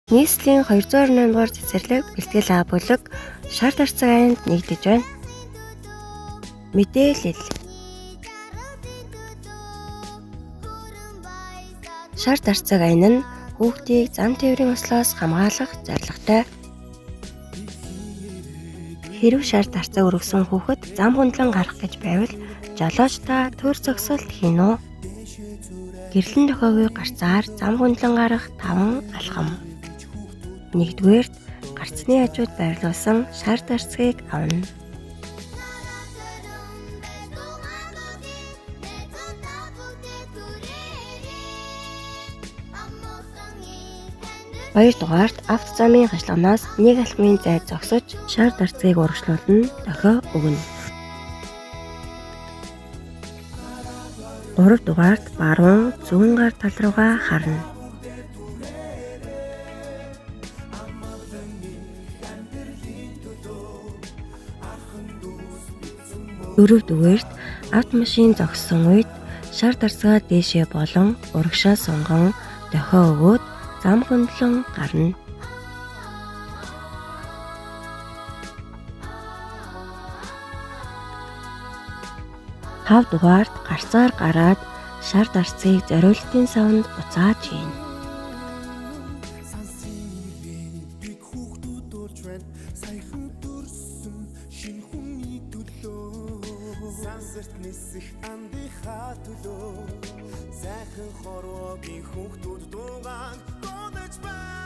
Нийслэлийн 228 дугаар цэцэрлэг бэлтгэл А бүлэг шар тарцаг аянд нэгдэж байна. Мэдээлэл. Шар тарцаг аян нь хүүхдийг зам тээврийн ослоос хамгаалах зорилготой. Хэрэв шар тарцаг өргөсөн хүүхэд зам хөндлөн гарах гэж байвал жолоочтой төр зогсолт хийнэ. Гэрлэн дохиогүй гарцаар зам хөндлөн гарах 5 алхам. 1-р гарцны хажууд байрлуулсан шар тарцгийг авна. Хоёрдугаарт авто замын хажуугаас нэг алхмын зайд зогсож шар тарцгийг урагшлуулна, дохио өгнө. 3-дугаарт баруун зүүн гар тал руугаа харна. 4-дугаарт автомашин зогссон үед шар тарцгаа дээшээ болон урагшаа сунган дохио өгөөд зам хөндлөн гарна. 5-дугаарт гарцаар гараад шар тарцгийг зориултын савнд буцааж хийнэ. Сансарт нисэх андихаа төлөө сайхан хорвогийн хүүхдүүд дуугаан гонож байна.